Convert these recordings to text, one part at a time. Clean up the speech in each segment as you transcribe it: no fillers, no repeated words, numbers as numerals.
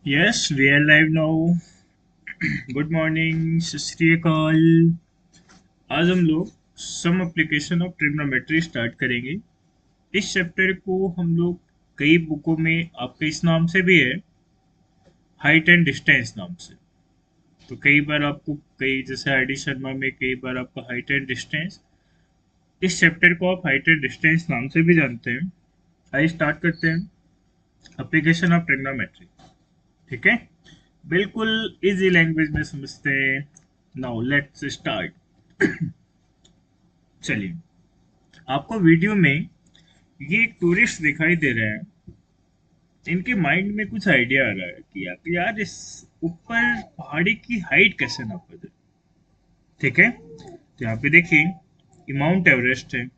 Yes, we are live now. Good morning, Sat Sri Akal. आज हम लोग some application of trigonometry start करेंगे। इस चैप्टर को हम लोग कई बुकों में आपके इस नाम से भी है, हाइट एंड डिस्टेंस नाम से। तो कई बार आपको कई जैसे आर डी शर्मा में कई बार आपका हाइट एंड डिस्टेंस, इस चैप्टर को आप हाइट एंड डिस्टेंस नाम से भी जानते हैं। आइए स्टार्ट करते हैं एप्लीकेशन ऑफ ट्रिग्नोमेट्री। ठीक है, बिल्कुल इजी लैंग्वेज में समझते हैं। Now let's start. चलिए, आपको वीडियो में ये एक टूरिस्ट दिखाई दे रहे हैं। इनके माइंड में कुछ आइडिया आ रहा है कि यार इस ऊपर पहाड़ी की हाइट कैसे नापा जाए। ठीक है, तो यहाँ पे देखिए, ये माउंट एवरेस्ट है।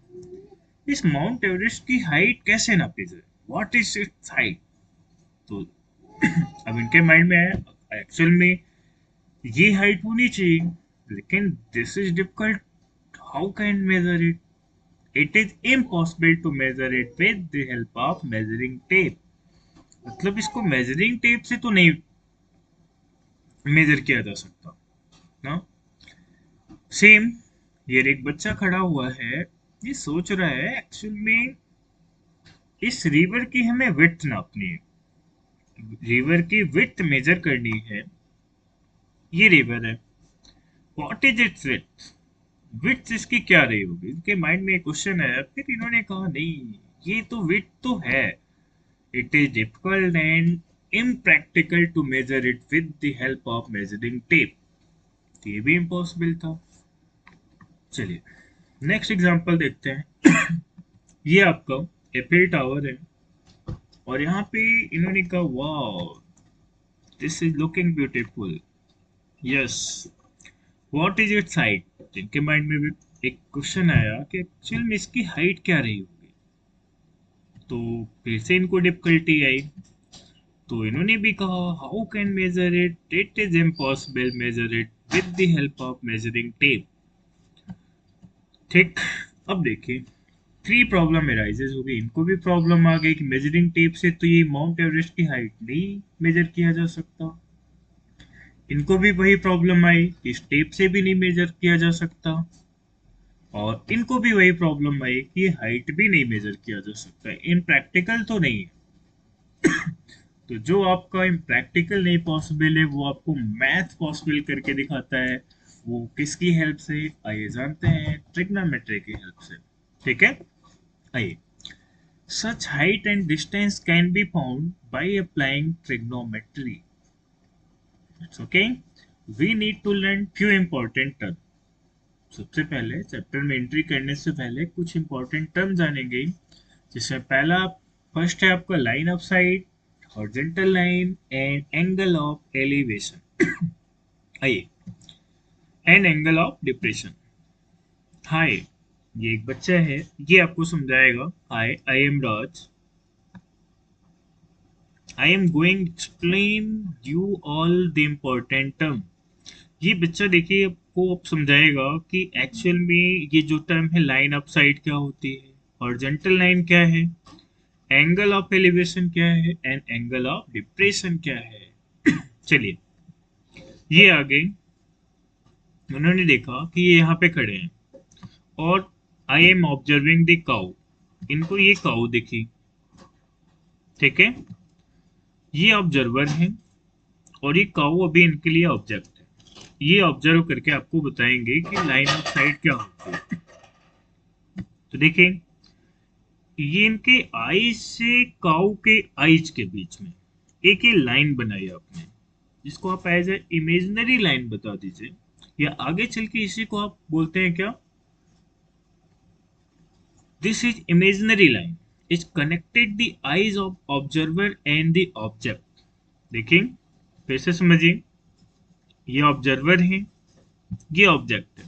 इस माउंट एवरेस्ट की हाइट कैसे नापी जाए, व्हाट इज इट्स हाइट। तो अब इनके माइंड में है एक्चुअल में ये हाइट होनी चाहिए, लेकिन this is difficult. How can measure it? It is impossible to measure it with the help of measuring tape. मतलब इसको मेजरिंग टेप से तो नहीं मेजर किया जा सकता ना। सेम, ये एक बच्चा खड़ा हुआ है, ये सोच रहा है एक्चुअल में इस रिवर की हमें विड्थ नापनी है, रिवर की विड्थ मेजर करनी है। ये रिवर है, what is it's width, width इसकी क्या रही होगी। इनके माइंड में एक क्वेश्चन है, फिर इन्होंने कहा नहीं, ये तो विड्थ तो है, it is difficult and impractical to measure it with the help of measuring tape। तो ये भी इम्पॉसिबल था। चलिए नेक्स्ट एग्जांपल देखते हैं। ये आपका एफिल टावर है, और यहाँ पे इन्होंने कहा wow, this is looking beautiful. Yes, what is it's height. जिनके माइंड में भी एक क्वेश्चन आया कि एक्चुअल में इसकी हाइट क्या रही होगी, तो फिर से इनको डिफिकल्टी आई। तो इन्होंने भी कहा how can measure it, it is impossible major it with the help of measuring tape. ठीक, अब देखिए, थ्री प्रॉब्लम एराइजेज हो गई। इनको भी प्रॉब्लम आ गई कि मेजरिंग टेप से तो ये माउंट एवरेस्ट की हाइट नहीं मेजर किया जा सकता। इनको भी वही प्रॉब्लम आई कि इस टेप से भी नहीं मेजर किया जा सकता। और इनको भी वही प्रॉब्लम आई कि हाइट भी नहीं मेजर किया जा सकता, इम्प्रैक्टिकल तो नहीं है। तो जो आपका इम्प्रैक्टिकल नहीं पॉसिबल है, वो आपको मैथ पॉसिबल करके दिखाता है। वो किसकी हेल्प से, आइए जानते हैं, ट्रिग्नोमेट्री की हेल्प से। ठीक है, आइए। Such height and distance can be found by applying trigonometry. It's okay, we need to learn few important term. सबसे पहले चैप्टर में एंट्री करने से पहले कुछ इंपॉर्टेंट टर्म जानेंगे, जिसमें पहला फर्स्ट है आपका line of sight, horizontal line and angle of elevation. आइए, and angle of depression. Hi, ये एक बच्चा है, ये आपको समझाएगा। Hi, I am Raj, I am going explain you all the important term. ये बच्चा देखिए आपको अब समझाएगा कि एक्चुअल में ये जो टर्म है, लाइन ऑफ साइट क्या होती है, हॉरिजॉन्टल लाइन क्या है, एंगल ऑफ एलिवेशन क्या है, एंड एंगल ऑफ डिप्रेशन क्या है। चलिए, ये आगे उन्होंने देखा कि ये यहाँ पे खड़े हैं, और आई एम ऑब्जर्विंग द काउ। इनको ये काउ दिखी, ठीक है, ये ऑब्जर्वर है, और ये काउ अभी इनके लिए ऑब्जेक्ट है। ये ऑब्जर्व करके आपको बताएंगे कि लाइन ऑफ साइट क्या होती है। तो देखिए, ये इनके आईज से काउ के आईज के बीच में एक ही लाइन बनाई आपने, जिसको आप एज ए इमेजिनरी लाइन बता दीजिए, या आगे चल के इसी को आप बोलते हैं क्या, this is imaginary line is connected the eyes of observer and the object. देखिए, फिर से समझिए, ये ऑब्जर्वर है, ये ऑब्जेक्ट है।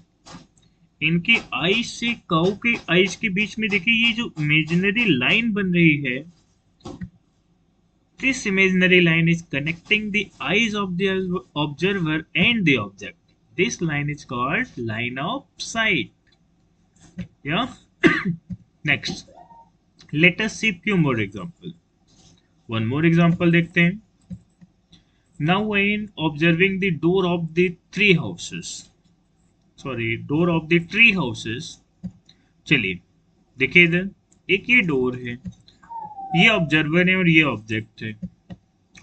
इनके आईज से काउ के आईज के बीच में देखिए ये जो इमेजिनरी लाइन बन रही है, this imaginary line is connecting the eyes of the observer and the object. This line is called line of sight. Yeah. Next, let us see few more example. One more example देखते हैं। Now I am observing the door of the three houses, sorry door of the tree houses. चलिए देखिए इधर एक ये door है, ये observer है और ये ऑब्जेक्ट है।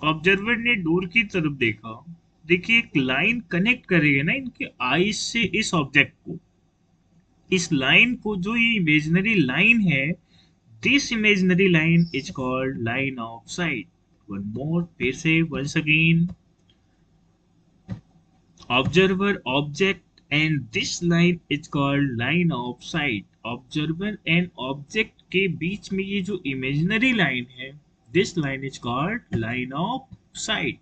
ऑब्जर्वर ने डोर की तरफ देखा, देखिए एक लाइन कनेक्ट करेगी ना इनके आईज से इस ऑब्जेक्ट को, इस लाइन को, जो ये इमेजिनरी लाइन है, this imaginary line is called line of sight. One more, फिर से once again, observer object and this line is called line of sight. Observer and object के बीच में ये जो इमेजिनरी लाइन है, this line is called line of sight.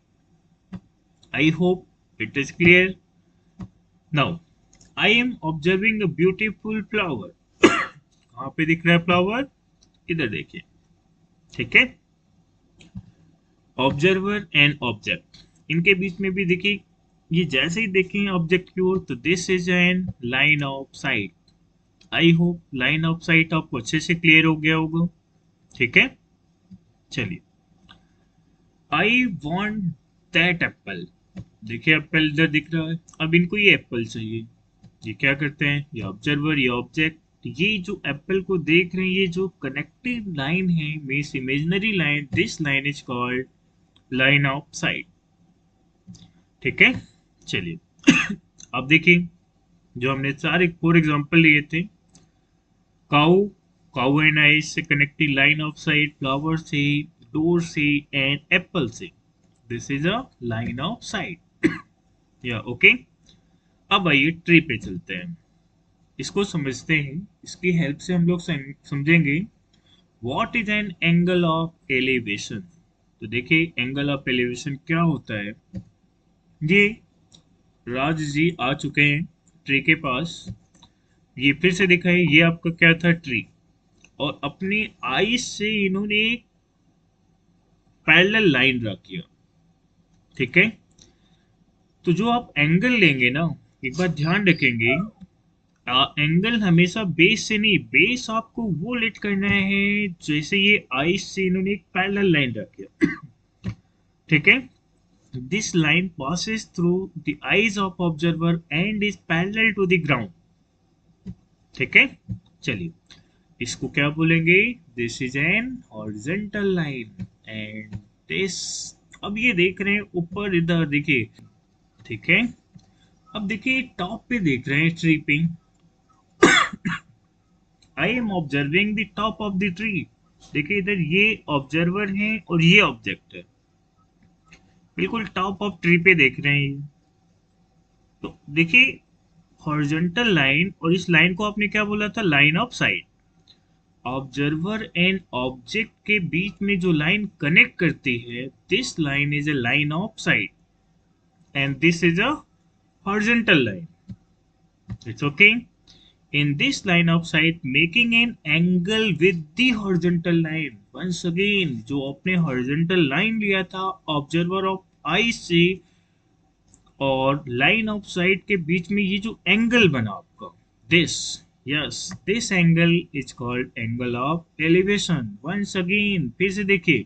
I hope it is clear. Now, I am observing a beautiful flower. कहाँ पे दिख रहा है फ्लावर? इधर देखिए, ठीक है। ऑब्जर्वर एंड ऑब्जेक्ट, इनके बीच में भी देखिए, ये जैसे ही देखें ऑब्जेक्ट की ओर, तो this is N line of site. I hope line of site आपको अच्छे से क्लियर हो गया होगा, ठीक है। चलिए, आई वॉन्ट दैट एप्पल। देखिए एप्पल इधर दिख रहा है, अब इनको ये एप्पल चाहिए। ये क्या करते हैं, ये ऑब्जर्वर, ये ऑब्जेक्ट, ये जो एप्पल को देख रहे हैं, ये जो कनेक्टिव लाइन है, means imaginary line, this line is called line of sight, ठीक है। चलिए अब देखिए, जो हमने चार फोर एग्जांपल लिए थे, काऊ, काऊ एंड आई से connective line of site, flower से, डोर से एंड एप्पल से, this is a line of sight, या ओके। अब आइए ट्री पे चलते हैं, इसको समझते हैं, इसकी हेल्प से हम लोग समझेंगे what is an angle of elevation. तो देखिए एंगल ऑफ एलिवेशन क्या होता है। ये राज जी आ चुके हैं ट्री के पास, ये फिर से दिखाए, ये आपका क्या था, ट्री, और अपनी आई से इन्होंने एक पैरेलल लाइन ड्रा किया, ठीक है। तो जो आप एंगल लेंगे ना, एक बात ध्यान रखेंगे, एंगल हमेशा बेस से नहीं, बेस आपको वो लेट करना है जैसे ये आई से इन्होंने एक पैरेलल लाइन रखी है, ठीक है। This line passes through the eyes of observer and is parallel to the ground, ठीक है। चलिए इसको क्या बोलेंगे, this is an horizontal line and this, अब ये देख रहे हैं ऊपर, इधर देखिए, ठीक है। अब देखिए टॉप पे देख रहे हैं ट्री पे, आई am observing the top of the tree. देखिए इधर ये ऑब्जर्वर है और ये ऑब्जेक्ट है, बिल्कुल टॉप ऑफ ट्री पे देख रहे हैं। तो देखिए हॉरिजॉन्टल लाइन, और इस लाइन को आपने क्या बोला था, line of sight. Observer and object के बीच में जो लाइन कनेक्ट करती है, this line is a line of sight and this is a horizontal line, it's okay. In this line of sight, making an angle with the horizontal line. Once again, जो आपने horizontal line लिया था observer of eye से और line of sight के बीच में ये जो angle बना आपका, this, yes, this angle is called angle of elevation. Once again, फिर से देखिए,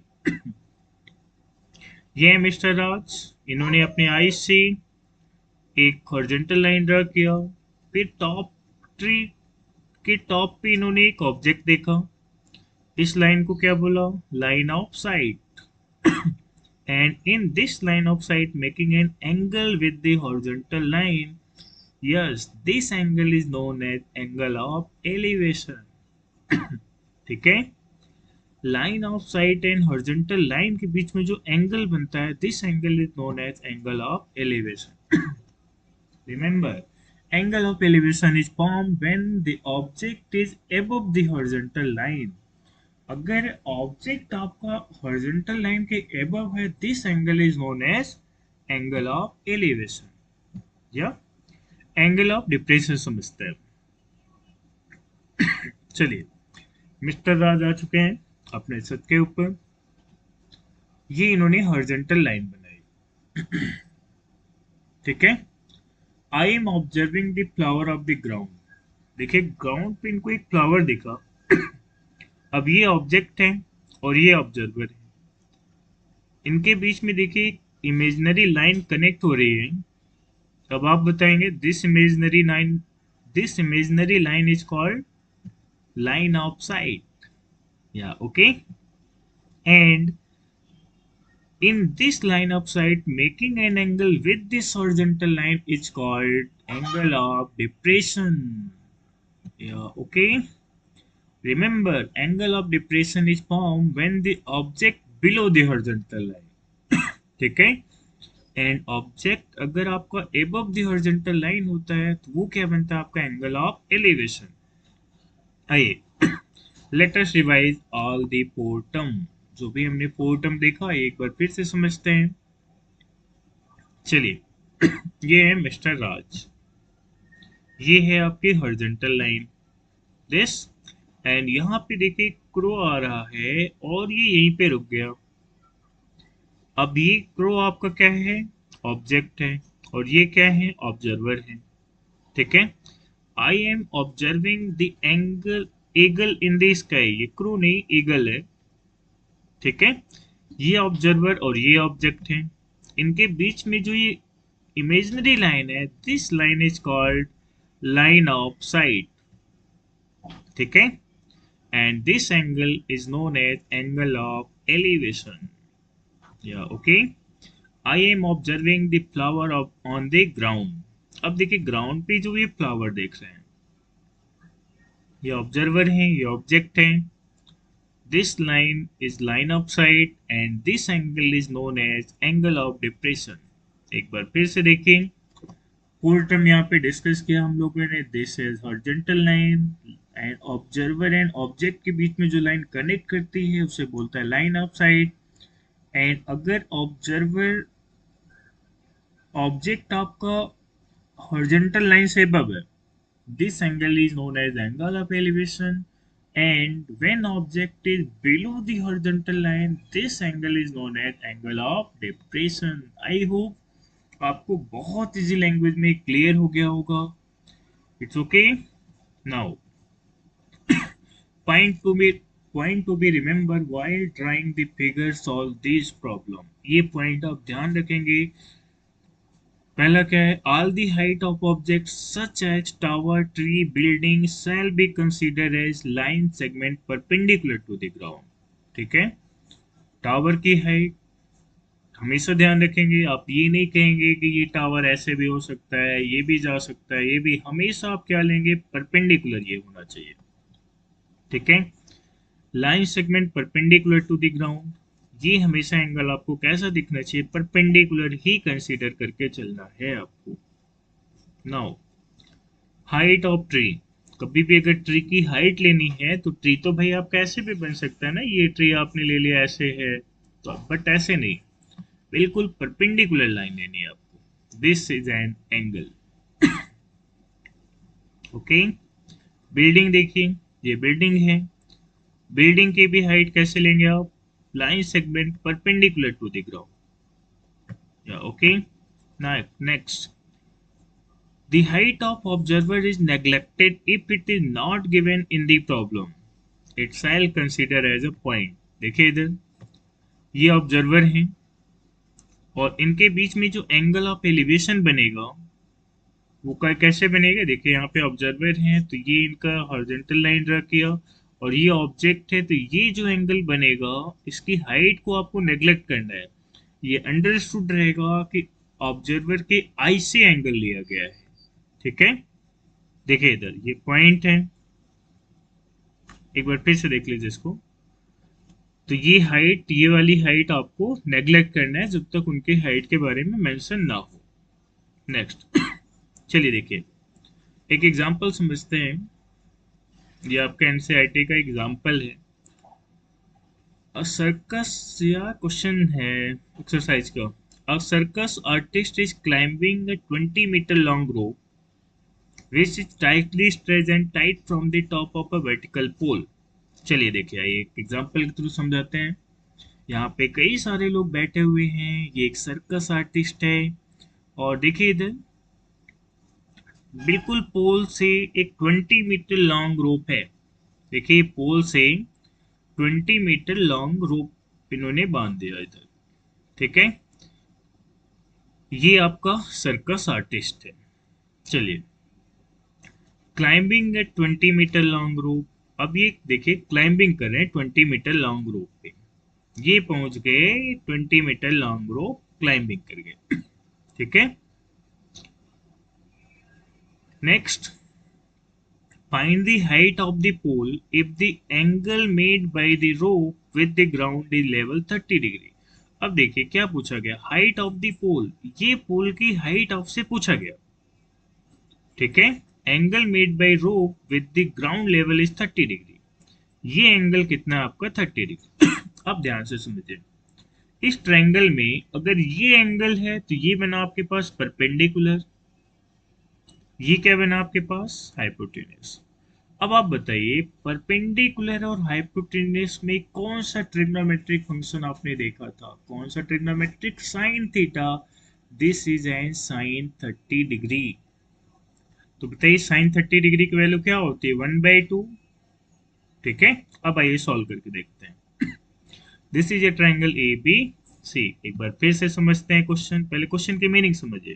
ये मिस्टर राज, इन्होंने अपने आई से एक हॉरिजॉन्टल लाइन ड्रा किया, फिर टॉप ट्री के टॉप पे इन्होंने एक ऑब्जेक्ट देखा, इस लाइन को क्या बोला, line of sight, and in this line of sight making an angle with the horizontal line, yes, this angle is known as angle of elevation, ठीक है। Line of sight and horizontal line के बीच में जो angle बनता है, this angle is known as angle of elevation. Remember, angle of elevation is formed when the object is above the horizontal line. अगर object आपका हॉरिजॉन्टल लाइन के above है, this angle is known as angle of elevation या angle of depression समझते हैं। चलिए mister राज आ चुके हैं अपने छत के ऊपर, ये इन्होंने हॉरिजॉन्टल लाइन बनाई, ठीक है। आई am observing the flower of the ground. देखिए ग्राउंड पे इनको एक फ्लावर दिखा, अब ये ऑब्जेक्ट है और ये ऑब्जर्वर है, इनके बीच में देखिए इमेजिनरी लाइन कनेक्ट हो रही है, अब आप बताएंगे this imaginary line is called line of sight, या okay. And in this line of sight, making an angle with this horizontal line is called angle of depression. Yeah, okay. Remember, angle of depression is formed when the object below the horizontal line. ठीक है। And object अगर आपका above the horizontal line होता है तो वो क्या बनता है आपका एंगल ऑफ एलिवेशन। आइए let us revise all the four term. जो भी हमने फोर टर्म देखा एक बार फिर से समझते हैं। चलिए ये है मिस्टर राज, ये है आपकी हॉरिजॉन्टल लाइन दिस, एंड यहाँ पे देखिए क्रो आ रहा है और ये यहीं पे रुक गया। अब ये क्रो आपका क्या है, ऑब्जेक्ट है, और ये क्या है, ऑब्जर्वर है। ठीक है। आई am observing the angle eagle in the sky, ये क्रो नहीं ईगल है। ठीक है। ये ऑब्जर्वर और ये ऑब्जेक्ट है, इनके बीच में जो ये इमेजिनरी लाइन है, this line is called line of sight. ठीक है। And this angle is known as angle of elevation, या okay. I am observing the flower of on the ground. अब देखिए ग्राउंड पे जो ये फ्लावर देख रहे हैं, ये ऑब्जर्वर है, ये ऑब्जेक्ट है। This line is line of sight and this angle is known as angle of depression. एक बार फिर से देखिए, पूर्ण टर्म यहाँ पे डिस्कस किया हम लोगों ने। This is horizontal line and observer and object के बीच में जो लाइन कनेक्ट करती है उसे बोलता है लाइन ऑफ साइट। एंड अगर ऑब्जर्वर ऑब्जेक्ट आपका हॉरिजॉन्टल लाइन से अबव है, this angle is known as angle of elevation. And when object is below the horizontal line, this angle is known as angle of depression. I hope आपको बहुत easy language में clear हो गया होगा। It's okay. Now point to be point to be remember while trying the figure solve this problem। ये point आप ध्यान रखेंगे। पहला क्या है, all the height of objects such as tower, tree, building shall be considered as line segment perpendicular to the ground। ठीक है। Tower की हाइट हमेशा ध्यान रखेंगे, आप ये नहीं कहेंगे कि ये टावर ऐसे भी हो सकता है, ये भी जा सकता है, ये भी, हमेशा आप क्या लेंगे, परपेंडिकुलर ये होना चाहिए। ठीक है। Line segment perpendicular to the ground, ये हमेशा एंगल आपको कैसा दिखना चाहिए, परपेंडिकुलर ही कंसीडर करके चलना है आपको। नाउ हाइट ऑफ ट्री, कभी भी अगर ट्री की हाइट लेनी है तो ट्री तो भाई आप कैसे भी बन सकता है ना, ये ट्री आपने ले लिया ऐसे है तो, बट ऐसे नहीं, बिल्कुल परपेंडिकुलर लाइन लेनी है आपको। This is an angle. Okay. Building देखिए, ये बिल्डिंग है, बिल्डिंग की भी हाइट कैसे लेंगे आप, line segment perpendicular to the ground, या okay. Next, the height of observer is neglected if it is not given in the problem, it shall consider as a point। देखिए इधर ये ऑब्जर्वर हैं और इनके बीच में जो एंगल ऑफ एलिवेशन बनेगा वो कैसे बनेगा, देखिए यहाँ पे ऑब्जर्वर हैं तो ये इनका हॉरिजॉन्टल लाइन ड्रा किया, और ये ऑब्जेक्ट है तो ये जो एंगल बनेगा इसकी हाइट को आपको नेग्लेक्ट करना है। ये अंडरस्टूड रहेगा कि ऑब्जर्वर के आई से एंगल लिया गया है। ठीक है। देखिए इधर ये पॉइंट है, एक बार फिर से देख लीजिए इसको। तो ये हाइट, ये वाली हाइट आपको नेग्लेक्ट करना है जब तक उनके हाइट के बारे में मेंशन ना हो। नेक्स्ट चलिए देखिए एक एग्जांपल समझते हैं, ये आपका एनसीईआरटी का एग्जांपल है। सर्कस या क्वेश्चन है एक्सरसाइज का। अ circus artist is climbing a 20-meter long rope which is tightly stretched and tight from the top of a vertical pole। चलिए देखिए आइए एक एग्जांपल के थ्रू समझाते हैं। यहाँ पे कई सारे लोग बैठे हुए हैं, ये एक सर्कस आर्टिस्ट है, और देखिए इधर बिल्कुल पोल से एक 20 मीटर लॉन्ग रोप है। देखिए पोल से 20 मीटर लॉन्ग रोप इन्होंने बांध दिया इधर। ठीक है। ये आपका सर्कस आर्टिस्ट है। चलिए, climbing at 20 metre long rope. अब ये देखिए क्लाइंबिंग कर रहे हैं 20 मीटर लॉन्ग रोप पे, ये पहुंच गए 20 मीटर लॉन्ग रोप क्लाइंबिंग कर गए। ठीक है, next, find the height of the pole if the angle made by the rope with the ground is level 30 degree. अब देखिए क्या पूछा गया, हाइट ऑफ द पोल, ये पोल की हाइट आपसे पूछा गया। ठीक है, angle made by rope with the ground level is 30 degree, ये एंगल कितना है आपका 30 डिग्री। अब ध्यान से समझिए, इस ट्रायंगल में अगर ये एंगल है तो ये बना आपके पास परपेंडिकुलर, ये क्या बना आपके पास हाइपोटेन्यूज। अब आप बताइए परपेंडिकुलर और हाइपोटेन्यूज में कौन सा ट्रिग्नोमेट्रिक फंक्शन आपने देखा था, कौन सा trigonometric, sine theta, this is an sine 30 degree. तो बताइए साइन 30 डिग्री की वैल्यू क्या होती है, 1/2। ठीक है, अब आइए सॉल्व करके देखते हैं। This is a triangle A B C. एक बार फिर से समझते हैं क्वेश्चन, पहले क्वेश्चन की मीनिंग समझिए।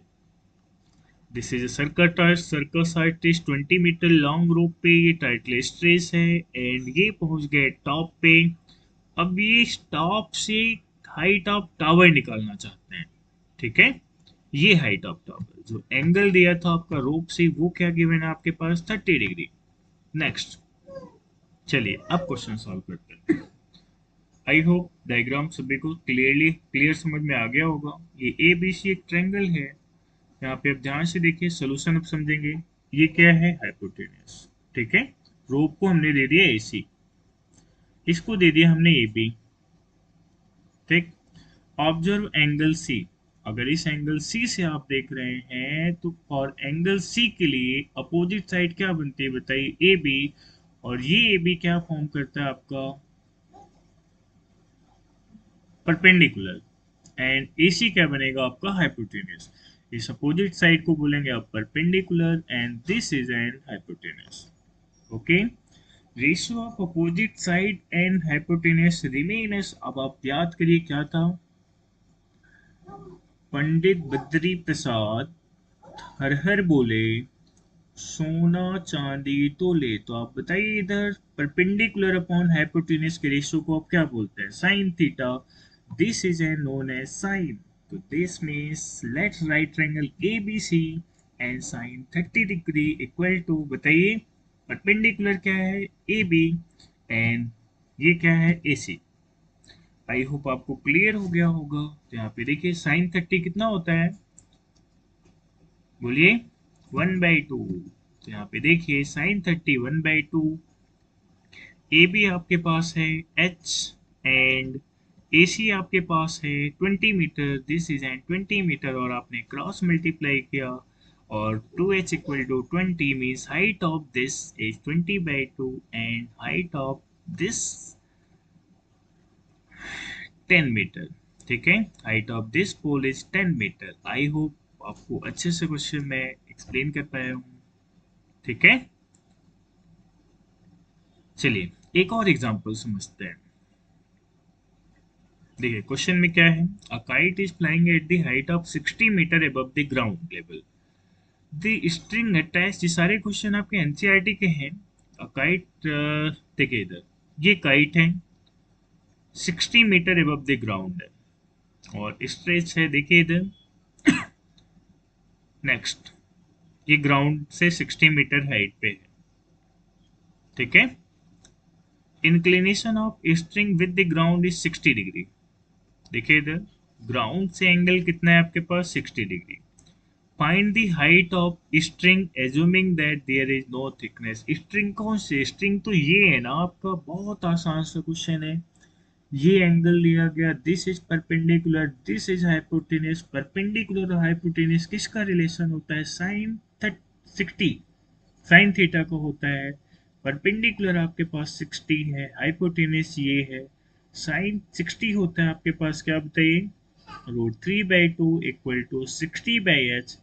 This is circus artist 20 metre long rope पे ये टाइटल स्ट्रेस है एंड ये पहुंच गए टॉप पे। अब ये टॉप से हाइट ऑफ टावर निकालना चाहते हैं। ठीक है, ये हाइट ऑफ टावर जो एंगल दिया था आपका रोप से वो क्या गिवन है आपके पास 30 डिग्री। नेक्स्ट, चलिए अब क्वेश्चन सॉल्व करते हैं। आई होप डायग्राम सभी को क्लियर समझ में आ गया होगा। ये ए बी सी एक ट्रायंगल है, यहाँ पे आप ध्यान से देखिए, सोल्यूशन अब समझेंगे। ये क्या है, हाइपोटेन्यूज। ठीक है, रोप को हमने दे दिया एसी, इसको दे दिया हमने ए बी। ठीक, ऑब्जर्व एंगल सी। अगर इस एंगल सी से आप देख रहे हैं तो फॉर एंगल सी के लिए अपोजिट साइड क्या बनती है बताइए, ए बी। और ये ए बी क्या फॉर्म करता है आपका परपेंडिकुलर, एंड AC क्या बनेगा आपका हाइपोटेन्यूज। इस अपोजिट साइड को बोलेंगे आप perpendicular and this is an hypotenuse. Okay, ratio of opposite side and hypotenuse remain as. अब आप याद करिए क्या था, पंडित बद्री प्रसाद हर हर बोले सोना चांदी तोले। तो आप बताइए इधर परपेंडिकुलर अपॉन हाइपोटेन्यूज के रेशियो को आप क्या बोलते हैं, sine theta. This is a known as sine. तो this means let's write triangle ABC and sine 30 degree equal to, बताइए परपेंडिकुलर क्या है AB एंड ये क्या है AC। आई होप आपको क्लियर हो गया होगा। तो यहाँ पे देखिए साइन 30 कितना होता है, बोलिए 1/2। तो यहाँ पे देखिए साइन 30 1/2। ए बी आपके पास है एच एंड ए सी आपके पास है 20 metre, this is and 20 metre, और आपने क्रॉस मल्टीप्लाई किया और 2h equal to 20 means height of this is 20/2 and height of this 10 metre. ठीक है, height of this pole is 10 metre. I hope आपको अच्छे से क्वेश्चन में एक्सप्लेन कर पाया हूँ। ठीक है, चलिए एक और एग्जांपल समझते हैं। देखिए क्वेश्चन में क्या है, a kite is flying at the height of 60 metre above the ground level, the string attached. ये सारे क्वेश्चन आपके एनसीईआरटी के हैं। अ काइट, देखिए इधर ये काइट है 60 मीटर अबव द ग्राउंड है और स्ट्रेच है देखिए इधर। नेक्स्ट, ये ग्राउंड से 60 मीटर हाइट पे है। ठीक है, inclination of string with the ground is 60 degree. देखिए इधर ग्राउंड से एंगल कितना है आपके पास 60 degree. Find the height of string assuming that there is no thickness. String कौन सी स्ट्रिंग, तो ये है ना आपका, बहुत आसान सा क्वेश्चन है। ये एंगल लिया गया, this is perpendicular, this is hypotenuse. Perpendicular और हाइपोटेन्यूज किसका रिलेशन होता है, साइन 60, साइन थीटा को होता है। परपेंडिकुलर आपके पास 60 है, हाइपोटेन्यूज ये है, साइन 60 होता है आपके पास क्या बताइए, √3/2 इक्वल टू 60/h।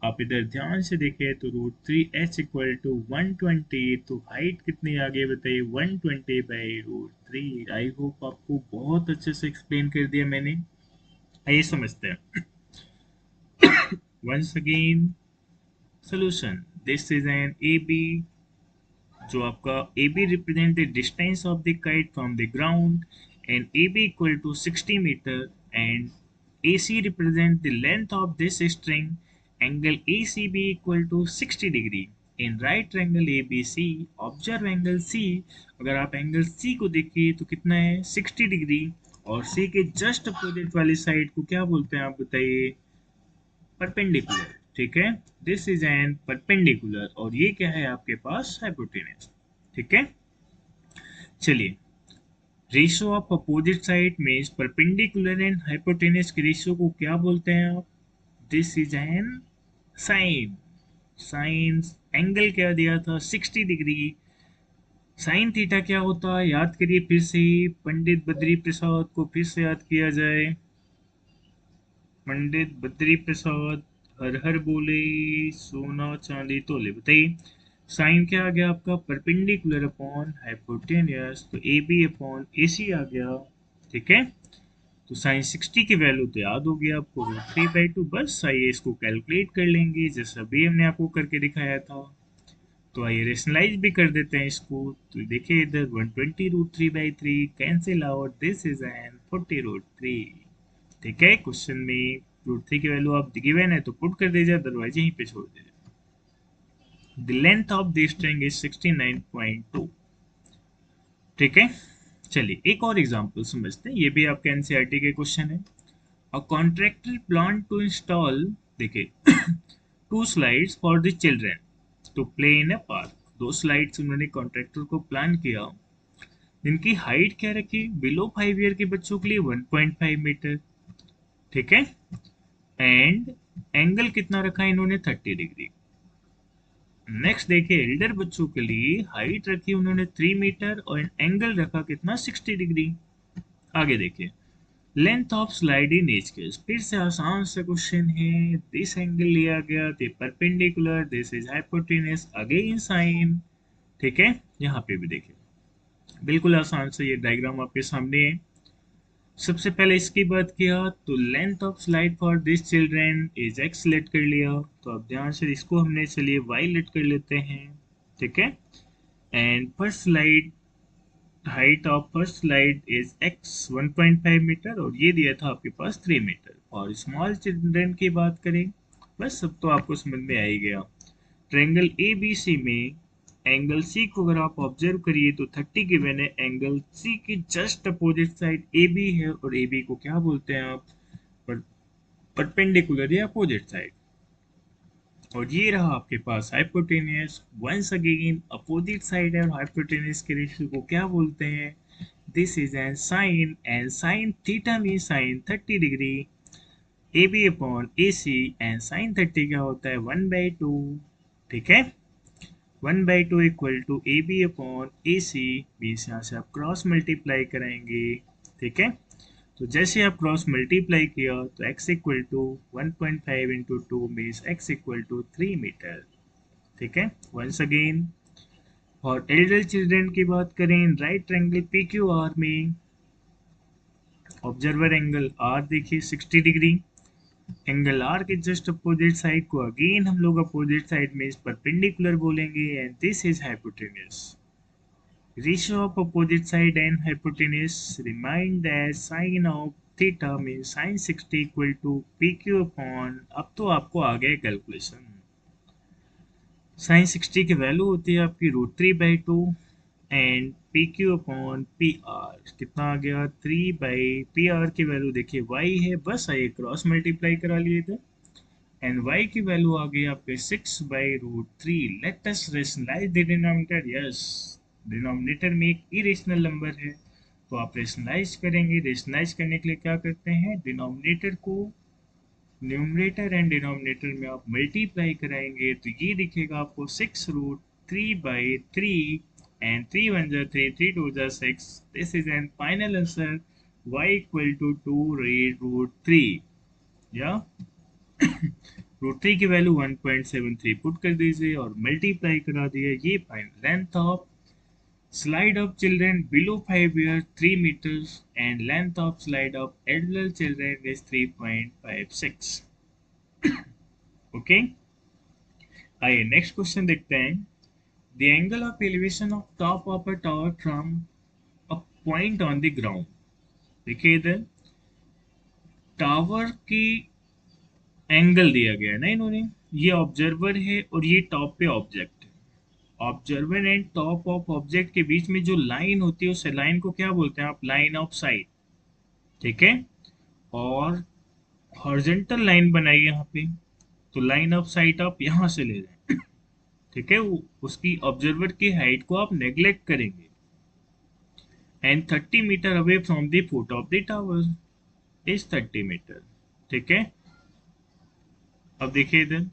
आप इधर ध्यान से देखें तो √3h इक्वल टू 120। तो हाइट कितनी आ गई बताइए 120/√3। आई होप आपको बहुत अच्छे से एक्सप्लेन कर दिया मैंने। आइए समझते हैं। once again solution. This is an AB, जो आपका AB represent the distance of the kite from the ground and AB equal to 60 meter and AC represent the length of this string. Angle ACB equal to 60 degree. In right triangle ABC, observe angle C. अगर आप angle C को देखिए तो कितना है 60 degree, और C के just opposite वाली साइड को क्या बोलते हैं आप बताइए, परपेंडिकुलर। ठीक है, दिस इज एन परपेंडिकुलर, और ये क्या है आपके पास हाइपोटेनस। ठीक है, चलिए, ratio of opposite side means perpendicular and hypotenuse के रेशियो को क्या बोलते हैं आप, this is an sine. Sine angle क्या दिया था 60 डिग्री, साइन थीटा क्या होता है याद करिए फिर से, पंडित बद्री प्रसाद को फिर से याद किया जाए। पंडित बद्री प्रसाद हर हर बोले, सोना चांदी तोले, बताइए साइन क्या आ गया आपका, परपेंडिकुलर अपॉन हाइपोटेनियस, तो ए बी अपॉन ए सी आ गया। ठीक है, तो साइन 60 की वैल्यू तो याद होगी आपको, 3/2। बस आइए इसको कैलकुलेट कर लेंगे जैसा अभी हमने आपको करके दिखाया था। तो आइए रेशनलाइज भी कर देते हैं इसको। तो देखिए इधर 120√3/3 cancel out, this is N 40√3। ठीक है, क्वेश्चन में √3 की वैल्यू आप गिवन है तो पुट कर दीजिए, अदरवाइज यहीं पे छोड़ दीजिए। The length of the string is 69.2। ठीक है, चलिए एक और एग्जांपल समझते हैं, ये भी आपके एनसीईआरटी के क्वेश्चन है। A contractor plan to install, देखिए two slides for the children to play in a park. दो स्लाइड्स उन्होंने कॉन्ट्रैक्टर को प्लान किया, जिनकी हाइट क्या रखी, बिलो 5 ईयर के बच्चों के लिए 1.5 मीटर। ठीक है, एंड एंगल कितना रखा इन्होंने 30 डिग्री। नेक्स्ट देखिए एल्डर बच्चों के लिए हाइट रखी उन्होंने 3 मीटर और एंगल रखा कितना 60 डिग्री। आगे देखिए length of slide in H case, फिर से आसान सा क्वेश्चन है। दिस एंगल लिया गया थे perpendicular, this is hypotenuse, again sine. ठीक है, यहाँ पे भी देखिए बिल्कुल आसान से ये डायग्राम आपके सामने है। सबसे पहले इसकी बात किया तो length of slide for this children is X let कर लिया, तो अब ध्यान से इसको हमने चलिए वाई लेट कर लेते हैं। ठीक है, and first slide height of first slide is X 1.5 metre, और ये दिया था आपके पास 3 मीटर। और स्मॉल चिल्ड्रन की बात करें, बस सब तो आपको समझ में आ ही गया। ट्रायंगल ए बी सी में एंगल सी को अगर आप ऑब्जर्व करिए तो 30 गिवन है, एंगल सी की just opposite side A B है, और ए बी को क्या बोलते हैं आप, परपेंडिकुलर या अपोजिट साइड। और ये रहा आपके पास hypotenuse. Once again opposite side और हाइपोटेनियस के रेशियो को क्या बोलते हैं, this is an sine, and sine theta mean sine 30 degree, A B upon A C, and sine 30 क्या होता है 1/2। ठीक है, 1/2 equal to A B upon A C, बीस यहाँ से आप क्रॉस मल्टीप्लाई कराएंगे। ठीक है, तो जैसे आप क्रॉस मल्टीप्लाई किया तो x equal to 1.5 into 2 means x equal to 3 metre. ठीक है, वंस अगेन। और एल्डर चिल्ड्रन की बात करें, right triangle P Q R में ऑब्जर्वर एंगल r देखिए 60 डिग्री, एंगल r के जस्ट अपोजिट साइड को अगेन हम लोग अपोजिट साइड में इस परपेंडिकुलर बोलेंगे, and this is hypotenuse. Ratio of opposite side and hypotenuse remind that sin of theta means sin 60 equal to PQ upon, अब तो आपको आ गया कैलकुलेशन। sin 60 की वैल्यू होती है आपकी √3/2 एंड PQ अपॉन PR कितना आ गया 3/PR की वैल्यू देखिए y है, बस आइए क्रॉस मल्टीप्लाई करा लिए थे, एंड y की वैल्यू आ गई आपके 6/√3। Let us rationalise the denominator, yes denominator में एक इरेशनल नंबर है, तो आप रेशनलाइज करेंगे। रेशनलाइज करने के लिए क्या करते हैं, डिनोमिनेटर को न्यूमरेटर एंड डिनोमिनेटर में आप मल्टीप्लाई कराएंगे, तो ये दिखेगा आपको 6√3/3, एंड 3 1 जा 3, 3 2 जा 6, this is an final answer y equal to 2√3, या √3 की वैल्यू 1.73 पुट कर दीजिए और मल्टीप्लाई करा दिया। ये final length of slide of children below 5 years 3 meters and length of slide of elder children is 3.56। Okay, आइए नेक्स्ट क्वेश्चन देखते हैं। The angle of elevation of top of a tower from a point on the ground. देखिए इधर tower की angle दिया गया है ना इन्होंने, ये ऑब्जर्वर है और ये टॉप पे ऑब्जेक्ट है। Observer and top of object के बीच में जो लाइन होती है उस लाइन को क्या बोलते हैं आप, लाइन ऑफ साइट। ठीक है, और हॉरिजॉन्टल लाइन बनाई यहाँ पे, तो लाइन ऑफ साइट आप यहाँ से ले रहे हैं। ठीक है, उसकी ऑब्जर्वर की हाइट को आप नेग्लेक्ट करेंगे। And 30 metre away from the foot of the tower is 30 metre. ठीक है, अब देखिए इधर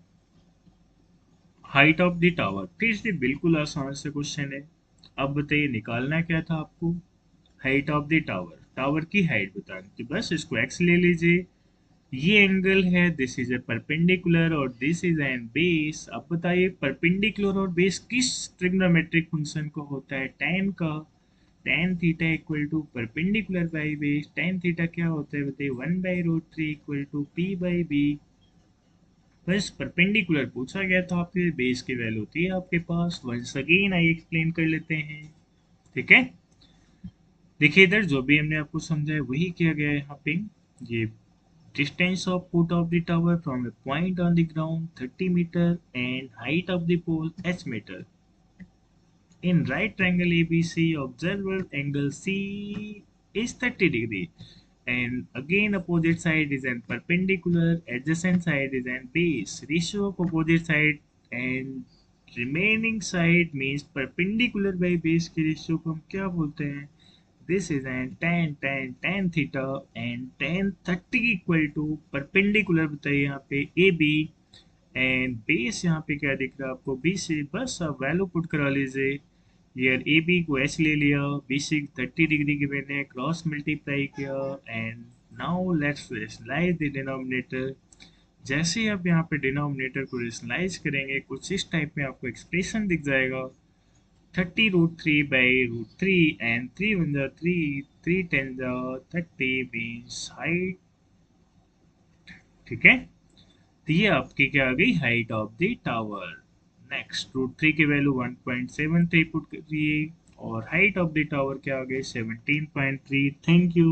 हाइट ऑफ द टावर, फिर से बिल्कुल आसान से क्वेश्चन है। अब बताइए निकालना क्या था आपको, height of the tower, tower की हाइट बतानी थी, बस इसको एक्स ले लीजिए। ये एंगल है, दिस इज ए परपेंडिकुलर और दिस इज एन बेस। अब बताइए परपेंडिकुलर और बेस किस ट्रिग्नोमेट्रिक फंक्शन को होता है, tan का। tan theta equal to perpendicular by base, tan theta क्या होता है बताइए, 1/√3 इक्वल टू p/b। बस परपेंडिकुलर पूछा गया था आपके, बेस की वैल्यू थी आपके पास। वंस अगेन आई एक्सप्लेन कर लेते हैं। ठीक है, देखिए इधर जो भी हमने आपको समझाया वही किया गया है यहाँ पे। ये distance of foot of the tower from a point on the ground 30 meter and height of the pole h meter. In right triangle ABC, observer angle C is 30 degree, and again opposite side is an perpendicular, adjacent side is an base. Ratio of opposite side and remaining side means perpendicular by base की ratio को हम क्या बोलते हैं, this is an tan theta and tan 30 equal to perpendicular बताइए यहाँ पे AB, and base यहाँ पे क्या दिख रहा है आपको, बी से, बस आप वैल्यू पुट करा लीजिए। यार ए बी को एच ले लिया, बी से 30 डिग्री की मैंने क्रॉस मल्टीप्लाई किया, and now let's rationalise the denominator. जैसे ही आप यहाँ पे डिनोमिनेटर को रेशनलाइज करेंगे कुछ इस टाइप में आपको एक्सप्रेशन दिख जाएगा, 30√3/√3 एंड 3 1 3, 3 10 30 मीन्स हाइट। ठीक है, तो ये आपकी क्या आ गई, height of the tower. Next √3 की वैल्यू 1.73 पुट करिए और हाइट ऑफ द टावर क्या आ गई, 17.3। Thank you.